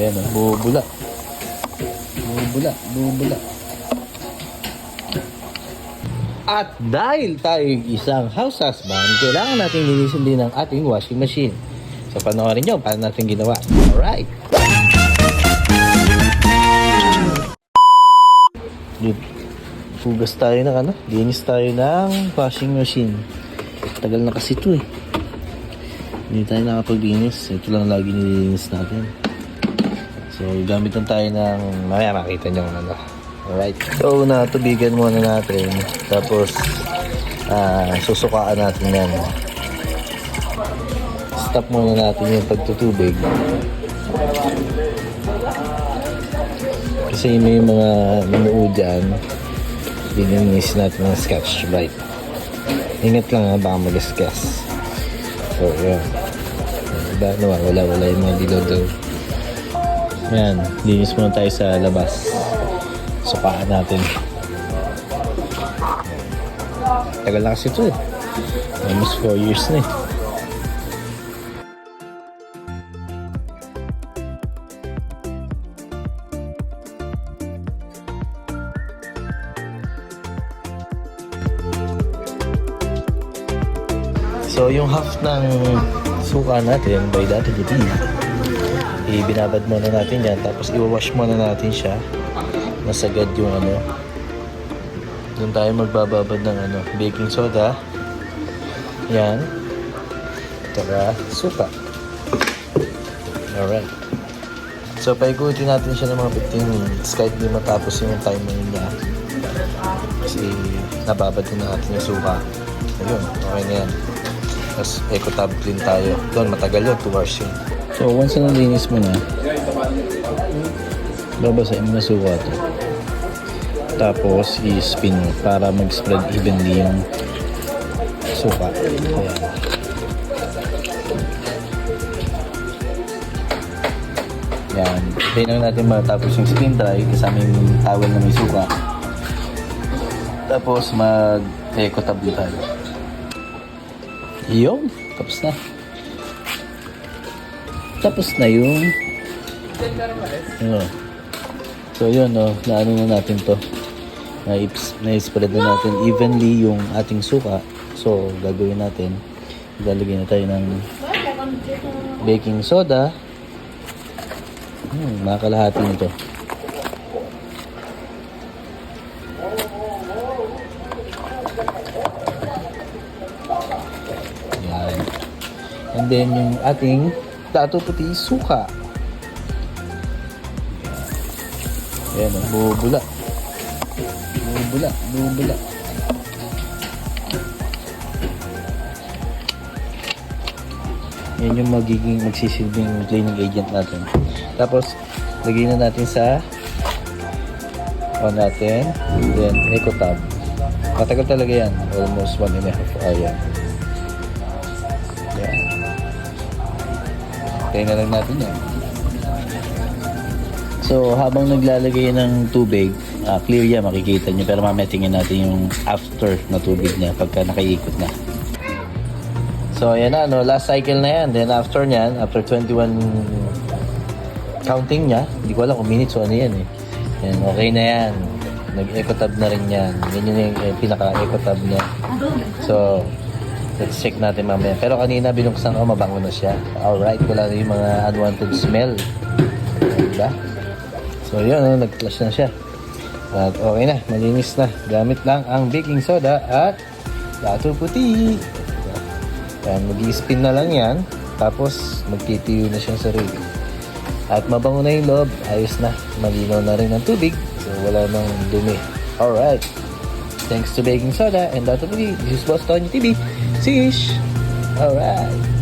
Ayan o, bubula. Bubula. At dahil tayo isang house husband, kailangan natin linisin din ang ating washing machine. So panoorin nyo paano natin ginawa. Alright. Hugas tayo ng linis tayo ng washing machine. Tagal na kasi ito eh. Hindi tayo nakapaglinis. Ito lang lagi nililinis natin. So gamit lang tayo ng mamaya makita nyo alright. So tubigan muna natin. Tapos susukaan natin yan. Stop muna natin yung pagtutubig. Kasi may mga namuo dyan. Dininis natin ng Scotch Brite. Ingat lang baka magasgas. So yun. Wala yung mga dilodol. Yan, linis muna tayo sa labas. Sukaan natin. Tagal na kasi ito eh. Almost 4 years na eh. So yung half ng suka natin by dati ibinabad muna natin yan, tapos i-wash muna natin siya. Masagad yung doon tayo magbababad ng baking soda. Yan. Tara, suka. Alright. So paikutin natin siya ng mga 15 minutes kahit di matapos yung timer niya. Kasi nababad na natin yung suka. Ayun, okay na yan. Tapos eco-tab clean tayo. Doon matagal yun, 2 hours yun. So once na nalinis mo na, babasahin mo na suka to. Tapos i-spin mo para mag-spread evenly yung suka. Ayan. Yan. Hintayin lang natin matapos yung spin dry kasama yung towel na may suka. Tapos mag-eco-tab tayo. Yun. Tapos na yung so yun naano na natin to, na-spread na natin evenly yung ating suka. So gagawin natin, ilalagay na tayo ng baking soda. Makakalahati nito. Yan. And then yung ating dato puti suka. Ayan bubula. Yan yung magsisilbing cleaning agent natin. Tapos lagay na natin sa natin, then eco-tab. Matagal talaga yan, almost 1.5 hour yan. Tayo na lang natin yan. So habang naglalagay ng tubig, clear yan, makikita nyo. Pero mamaya tingnan natin yung after na tubig niya pagka nakaikot na. So yan na, last cycle na yan. Then after nyan, after 21 counting niya, hindi ko alam kung minutes o ano yan eh. Yan, okay na yan. Nag-eco-tab na rin yan. Ganyan yung pinaka-eco-tab niya. So let's check natin mamaya. Pero kanina binuksan ko, mabango na siya. Alright, wala na yung mga unwanted smell. Diba? So yun, nag-flush na siya. At okay na, malinis na. Gamit lang ang baking soda at dato puti. Yan, mag-i-spin na lang yan. Tapos magtitiyo na siyang sarili. At mabango na yung loob. Ayos na. Malinaw na rin ang tubig. So wala nang dumi. Alright. Thanks to baking soda and dato puti. This is Boss Tony TV. Sish! Alright.